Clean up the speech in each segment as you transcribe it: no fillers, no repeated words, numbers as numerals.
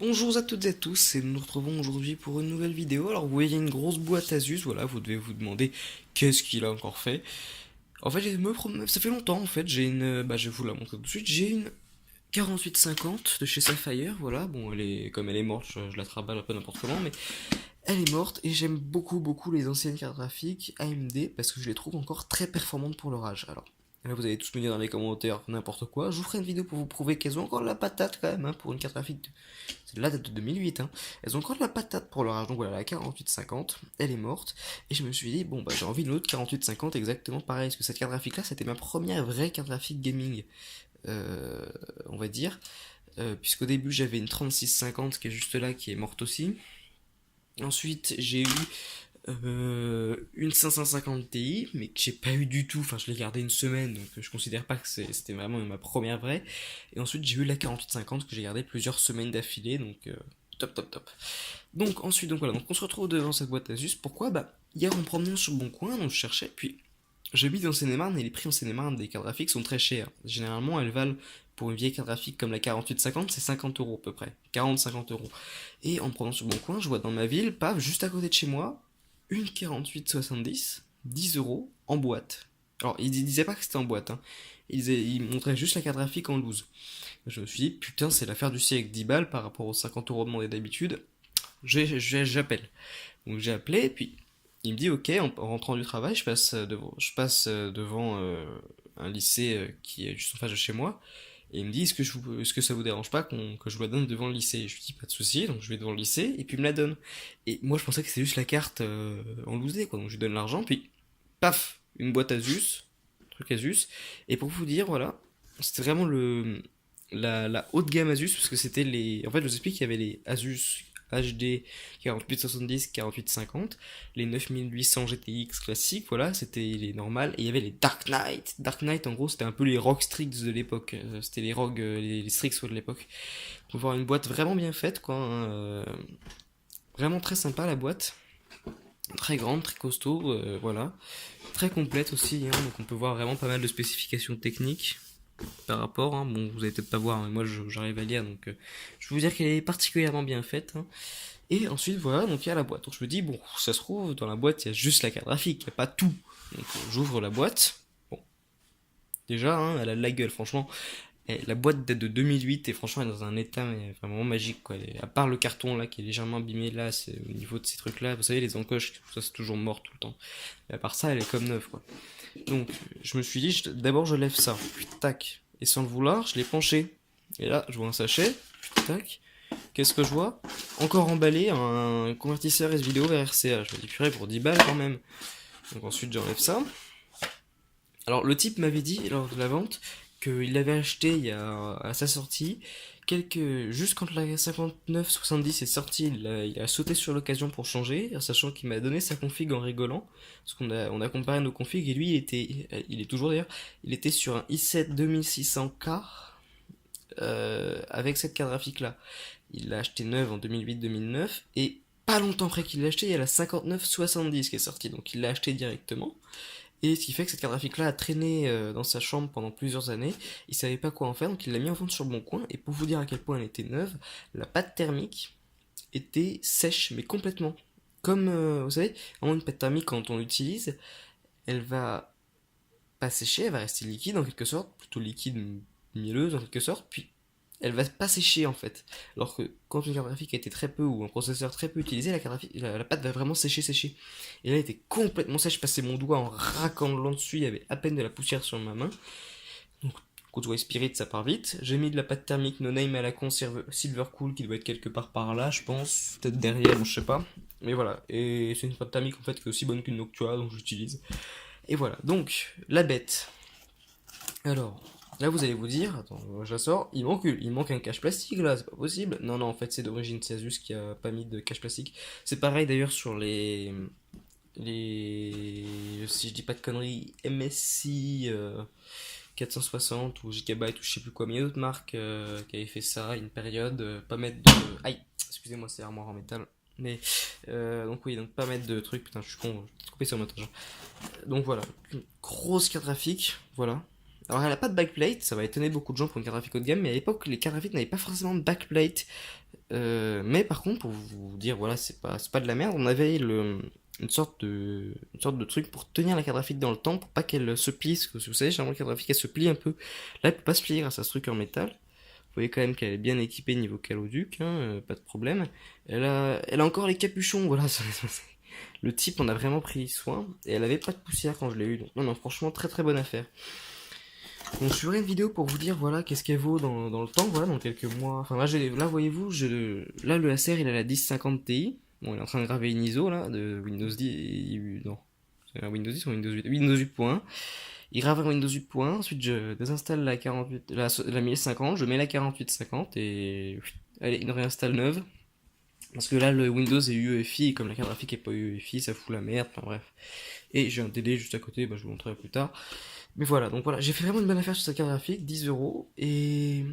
Bonjour à toutes et à tous, et nous nous retrouvons aujourd'hui pour une nouvelle vidéo. Alors vous voyez une grosse boîte Asus, voilà, vous devez vous demander qu'est-ce qu'il a encore fait. En fait, ça fait longtemps en fait, je vais vous la montrer tout de suite, j'ai une 4850 de chez Sapphire, voilà, bon comme elle est morte, je la traballe un peu n'importe comment, mais elle est morte et j'aime beaucoup les anciennes cartes graphiques AMD parce que je les trouve encore très performantes pour leur âge. Alors, là vous allez tous me dire dans les commentaires n'importe quoi, je vous ferai une vidéo pour vous prouver qu'elles ont encore de la patate quand même, hein, pour une carte graphique. C'est de la date de 2008, hein. Elles ont encore de la patate pour leur âge, donc voilà, la 4850, elle est morte. Et je me suis dit, bon bah j'ai envie d'une autre 4850 exactement pareil, parce que cette carte graphique là c'était ma première vraie carte graphique gaming, on va dire. Puisqu'au début j'avais une 3650 qui est juste là, qui est morte aussi. Ensuite, j'ai eu une 550 Ti, mais que j'ai pas eu du tout. Enfin, je l'ai gardé une semaine, donc je considère pas que c'était vraiment ma première vraie. Et ensuite, j'ai eu la 4850 que j'ai gardé plusieurs semaines d'affilée, donc top. Donc ensuite, donc voilà, donc on se retrouve devant cette boîte Asus. Pourquoi? Bah, hier en promenant sur le bon coin, donc je cherchais, puis j'habite en Seine-et-Marne et les prix en Seine-et-Marne des cartes graphiques sont très chers. Généralement, elles valent pour une vieille carte graphique comme la 4850, c'est 50 euros à peu près. 40-50 euros. Et en prenant sur mon coin, je vois dans ma ville, paf, juste à côté de chez moi, une 4870, 10 euros en boîte. Alors, ils disaient pas que c'était en boîte, hein. Ils montraient juste la carte graphique en loose. Je me suis dit, putain, c'est l'affaire du siècle, 10 balles par rapport aux 50 euros demandés d'habitude. J'appelle. Donc j'ai appelé, puis il me dit ok, en rentrant du travail, je passe devant un lycée qui est juste en face de chez moi, et il me dit est-ce que ça vous dérange pas que je vous la donne devant le lycée? Je lui dis pas de souci, donc je vais devant le lycée, et puis il me la donne. Et moi je pensais que c'était juste la carte en loosé, quoi, donc je lui donne l'argent, puis paf, une boîte Asus, truc Asus, et pour vous dire, voilà, c'était vraiment la haute gamme Asus, parce que c'était les. En fait, je vous explique qu'il y avait les Asus HD 4870, 4850, les 9800 GTX classiques, voilà, c'était les normales, et il y avait les Dark Knight. Dark Knight, en gros, c'était un peu les ROG Strix de l'époque, c'était les ROG, les Strix de l'époque. On peut voir une boîte vraiment bien faite, quoi, hein, vraiment très sympa la boîte, très grande, très costaud, voilà, très complète aussi, hein, donc on peut voir vraiment pas mal de spécifications techniques par rapport, hein. Bon, vous allez peut-être pas voir, mais moi j'arrive à lire, donc je vais vous dire qu'elle est particulièrement bien faite, hein. Et ensuite, voilà, donc il y a la boîte. Donc je me dis, bon, ça se trouve, dans la boîte, il y a juste la carte graphique, il n'y a pas tout. Donc j'ouvre la boîte. Bon, déjà, hein, elle a de la gueule, franchement. La boîte date de 2008 et franchement, elle est dans un état mais vraiment magique, quoi. À part le carton là qui est légèrement abîmé, là, c'est au niveau de ces trucs là. Vous savez, les encoches, tout ça c'est toujours mort tout le temps. Mais à part ça, elle est comme neuve, quoi. Donc je me suis dit, d'abord je lève ça, puis tac. Et sans le vouloir, je l'ai penché. Et là, je vois un sachet, puis tac. Qu'est-ce que je vois? Encore emballé un convertisseur S-Vidéo vers RCA. Je me dis purée pour 10 balles quand même. Donc ensuite j'enlève ça. Alors le type m'avait dit lors de la vente qu'il l'avait acheté à sa sortie. Juste quand la 5970 est sortie, il a sauté sur l'occasion pour changer, sachant qu'il m'a donné sa config en rigolant. Parce qu'on a comparé nos configs et lui il est toujours d'ailleurs, il était sur un i7 2600K avec cette carte graphique là. Il l'a acheté neuve en 2008-2009 et pas longtemps après qu'il l'a acheté, il y a la 5970 qui est sortie, donc il l'a acheté directement. Et ce qui fait que cette carte graphique là a traîné dans sa chambre pendant plusieurs années, il savait pas quoi en faire, donc il l'a mis en vente sur le bon coin, et pour vous dire à quel point elle était neuve, la pâte thermique était sèche, mais complètement. Comme, vous savez, vraiment une pâte thermique quand on l'utilise, elle va pas sécher, elle va rester liquide en quelque sorte, plutôt liquide mielleuse en quelque sorte, puis elle va pas sécher en fait. Alors que quand une carte graphique a été très peu ou un processeur très peu utilisé, la pâte va vraiment sécher. Et là, elle était complètement sèche. Je passais mon doigt en raquant le long dessus, il y avait à peine de la poussière sur ma main. Donc, quand voit Spirit, ça part vite. J'ai mis de la pâte thermique no name à la con Silver Cool qui doit être quelque part par là, je pense. Peut-être derrière, bon, je sais pas. Mais voilà. Et c'est une pâte thermique en fait qui est aussi bonne qu'une Noctua, donc j'utilise. Et voilà. Donc, la bête. Alors, là vous allez vous dire, attends, je la sors, il manque un cache plastique là, c'est pas possible. Non, non, en fait c'est d'origine Asus qui a pas mis de cache plastique. C'est pareil d'ailleurs sur si je dis pas de conneries, MSI 460 ou Gigabyte ou je sais plus quoi, mais il y a d'autres marques qui avaient fait ça à une période, pas mettre de. Aïe, excusez-moi, c'est armoire en métal. Mais donc oui, donc pas mettre de trucs, putain, je suis con, j'ai coupé sur le montage. Donc voilà, une grosse carte graphique, voilà. Alors elle a pas de backplate, ça va étonner beaucoup de gens pour une carte graphique haut de gamme, mais à l'époque les cartes graphiques n'avaient pas forcément de backplate. Mais par contre, pour vous dire, voilà, c'est pas de la merde, on avait une sorte de truc pour tenir la carte graphique dans le temps, pour pas qu'elle se plie, parce que vous savez, généralement la carte graphique elle se plie un peu. Là, elle peut pas se plier grâce à ce truc en métal. Vous voyez quand même qu'elle est bien équipée niveau caloduc, hein, pas de problème. Elle a encore les capuchons, voilà. Le type en a vraiment pris soin, et elle avait pas de poussière quand je l'ai eu, donc non, non, franchement, très très bonne affaire. Donc je ferai une vidéo pour vous dire voilà qu'est-ce qu'elle vaut dans le temps, voilà, dans quelques mois. Enfin là voyez-vous, là le Acer il a la 1050 Ti. Bon, il est en train de graver une ISO là de Windows 10. Non, c'est un Windows 10 ou Windows 8? Windows 8.1. Il grave un Windows 8.1, ensuite je désinstalle la 1050, je mets la 4850 et allez, il réinstalle neuve. Parce que là le Windows est UEFI et comme la carte graphique est pas UEFI, ça fout la merde, enfin bref. Et j'ai un DD juste à côté, bah, je vous montrerai plus tard. Mais voilà, donc voilà, j'ai fait vraiment une bonne affaire sur cette carte graphique, 10 euros, et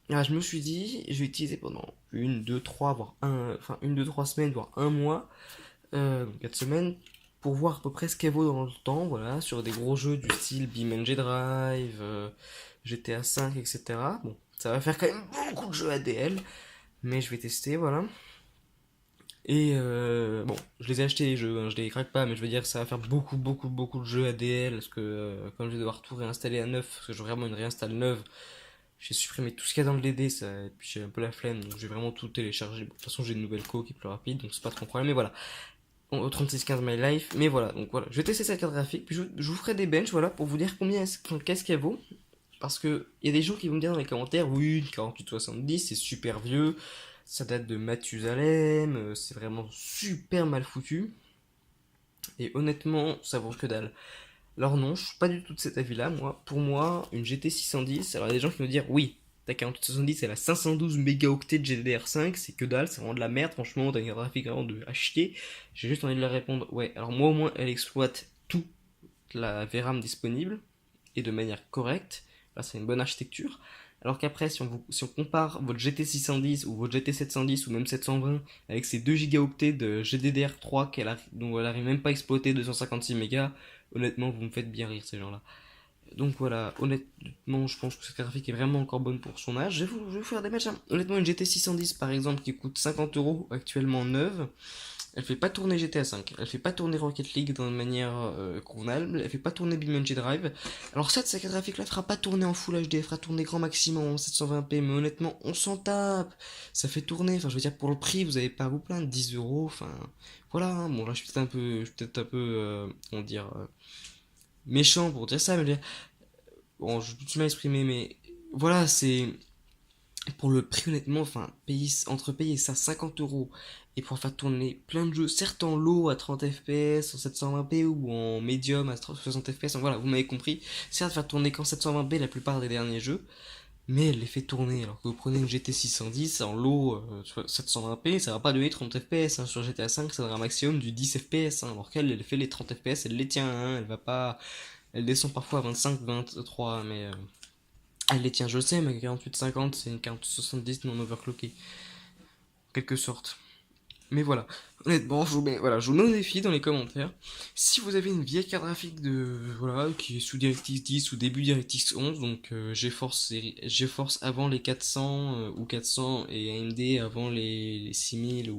je me suis dit, je vais utiliser pendant une, deux, trois, voire enfin une, deux, trois semaines, voire un mois, donc 4 semaines, pour voir à peu près ce qu'elle vaut dans le temps, voilà, sur des gros jeux du style BeamNG Drive, GTA 5, etc. Bon, ça va faire quand même beaucoup de jeux ADL, mais je vais tester, voilà. Et bon, je les ai achetés les jeux, hein, je les craque pas, mais je veux dire, ça va faire beaucoup, beaucoup, beaucoup de jeux ADL, parce que comme je vais devoir tout réinstaller à neuf, parce que j'ai vraiment une réinstalle neuve, j'ai supprimé tout ce qu'il y a dans le DD, ça, et puis j'ai un peu la flemme, donc j'ai vraiment tout téléchargé. Bon, de toute façon, j'ai une nouvelle co qui est plus rapide, donc c'est pas trop un problème, mais voilà. Au 3615 My Life, mais voilà, donc voilà, je vais tester cette carte graphique, puis je vous ferai des benches, voilà, pour vous dire qu'est-ce qu'elle vaut, parce que il y a des gens qui vont me dire dans les commentaires, oui, une 4870, c'est super vieux, ça date de Mathusalem, c'est vraiment super mal foutu. Et honnêtement, ça vaut que dalle. Alors non, je suis pas du tout de cet avis-là, moi. Pour moi, une GT 610, alors il y a des gens qui vont dire, oui, ta 4870, elle a 512 mégaoctets de GDDR5, c'est que dalle, c'est vraiment de la merde, franchement, t'as une carte graphique vraiment de acheter. J'ai juste envie de leur répondre, ouais, alors moi au moins, elle exploite toute la VRAM disponible, et de manière correcte. Là, c'est une bonne architecture. Alors qu'après, si on compare votre GT 610 ou votre GT 710 ou même 720 avec ses 2 gigaoctets de GDDR3 dont elle arrive même pas à exploiter 256 mégas, honnêtement, vous me faites bien rire ces gens-là. Donc voilà, honnêtement, je pense que cette graphique est vraiment encore bonne pour son âge. Je vais vous faire des matchs, hein. Honnêtement, une GT 610 par exemple qui coûte 50 euros actuellement neuve, elle fait pas tourner GTA 5, elle fait pas tourner Rocket League d'une manière convenable, elle fait pas tourner BeamNG Drive. Alors certes, cette graphique là fera pas tourner en Full HD, elle fera tourner grand maximum en 720p, mais honnêtement, on s'en tape. Ça fait tourner, enfin je veux dire pour le prix, vous avez pas à vous plaindre, 10 euros, enfin voilà, hein. Bon là je suis peut-être un peu, comment dire, méchant pour dire ça, mais bon, je suis mal exprimé, mais voilà, c'est pour le prix honnêtement, enfin, entre payer ça 50 euros et pour faire tourner plein de jeux, certes en low à 30 fps, en 720p ou en medium à 60 fps, voilà, vous m'avez compris, certes faire tourner qu'en 720p la plupart des derniers jeux, mais elle les fait tourner, alors que vous prenez une GT 610 en low 720p, ça va pas donner 30 fps, hein, sur GTA 5 ça donnera un maximum du 10 fps, hein, alors qu'elle elle fait les 30 fps, elle les tient, hein, elle va pas, elle descend parfois à 25, 23, mais elle les tient, je le sais, ma 4850 c'est une 4070 non overclockée, en quelque sorte. Mais voilà, honnêtement, je vous mets au défi dans les commentaires. Si vous avez une vieille carte graphique voilà, qui est sous DirectX 10 ou début DirectX 11, donc GeForce avant les 400 ou 400 et AMD avant les 6000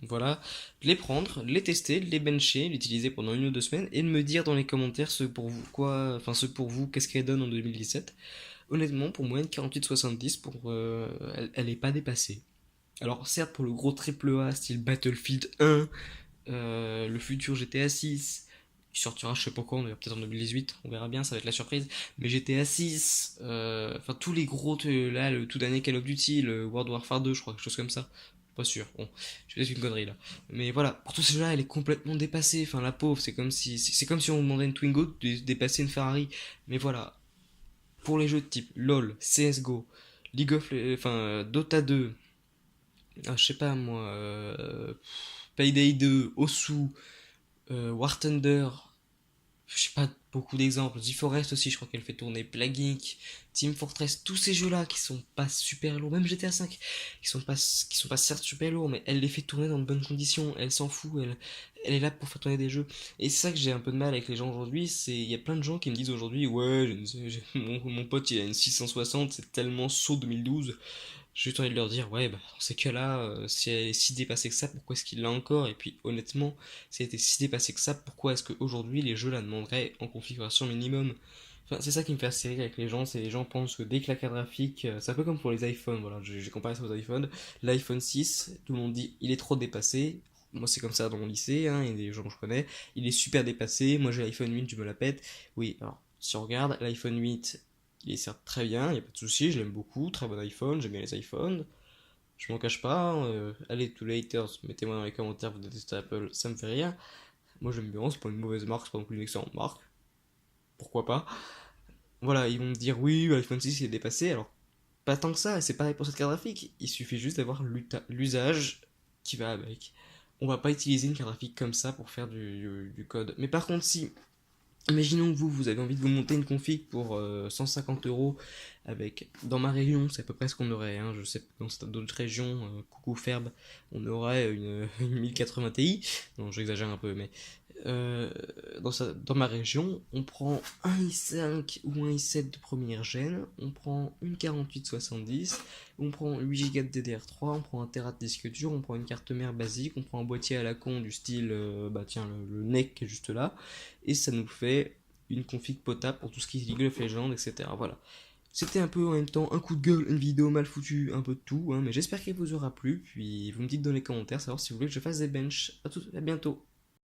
voilà, de les prendre, de les tester, de les bencher, l'utiliser pendant une ou deux semaines et de me dire dans les commentaires ce pour vous, qu'est-ce qu'elle donne en 2017. Honnêtement, pour moi, une 4870, elle est pas dépassée. Alors certes pour le gros triple A style Battlefield 1, le futur GTA 6, qui sortira je sais pas quand, peut-être en 2018, on verra bien, ça va être la surprise, mais GTA 6, enfin tous les gros, là le tout dernier Call of Duty, le World Warfare 2 je crois, quelque chose comme ça, pas sûr, bon, je vais une connerie là. Mais voilà, pour tous ces jeux-là, elle est complètement dépassée, enfin la pauvre, c'est comme si on demandait à une Twingo de dépasser une Ferrari, mais voilà, pour les jeux de type LOL, CSGO, Dota 2, je sais pas moi, Payday 2, Osu, War Thunder, je sais pas beaucoup d'exemples. The aussi, je crois qu'elle fait tourner Plague Inc, Team Fortress, tous ces jeux-là qui sont pas super lourds, même GTA 5, qui sont pas certes super lourds, mais elle les fait tourner dans de bonnes conditions. Elle s'en fout, elle est là pour faire tourner des jeux. Et c'est ça que j'ai un peu de mal avec les gens aujourd'hui. Il y a plein de gens qui me disent aujourd'hui, ouais, mon pote il a une 660, c'est tellement saut 2012. J'ai juste envie de leur dire, ouais, bah, dans ces cas-là, si elle est si dépassée que ça, pourquoi est-ce qu'il l'a encore? Et puis, honnêtement, si elle était si dépassée que ça, pourquoi est-ce qu'aujourd'hui, les jeux la demanderaient en configuration minimum? Enfin, c'est ça qui me fait assez rire avec les gens, c'est les gens pensent que dès que la carte graphique, c'est un peu comme pour les iPhones, voilà, j'ai comparé ça aux iPhones, l'iPhone 6, tout le monde dit, il est trop dépassé. Moi, c'est comme ça dans mon lycée, hein, et des gens que je connais, il est super dépassé, moi j'ai l'iPhone 8, je me la pète. Oui, alors, si on regarde, l'iPhone 8, il est certes très bien, il n'y a pas de souci, je l'aime beaucoup, très bon iPhone, j'aime bien les iPhones, je m'en cache pas. Allez, tous les haters, mettez-moi dans les commentaires, vous détestez Apple, ça me fait rire. Moi j'aime bien, c'est pas une mauvaise marque, c'est pas non plus une excellente marque, pourquoi pas. Voilà, ils vont me dire oui, l'iPhone 6 il est dépassé, alors pas tant que ça, c'est pareil pour cette carte graphique, il suffit juste d'avoir l'usage qui va avec. On va pas utiliser une carte graphique comme ça pour faire du code. Mais par contre, si imaginons que vous avez envie de vous monter une config pour 150 € avec, dans ma région, c'est à peu près ce qu'on aurait, hein, je sais que dans d'autres régions, coucou Ferb, on aurait une 1080 Ti, non j'exagère un peu, mais euh, dans ma région, on prend un i5 ou un i7 de première gêne, on prend une 4870, on prend 8 Go de DDR3, on prend un Tera de disque dur, on prend une carte mère basique, on prend un boîtier à la con du style, bah tiens, le NEC qui est juste là, et ça nous fait une config potable pour tout ce qui est League of Legends, etc. Voilà. C'était un peu en même temps un coup de gueule, une vidéo mal foutue, un peu de tout, hein, mais j'espère qu'elle vous aura plu. Puis vous me dites dans les commentaires savoir si vous voulez que je fasse des benches. À bientôt.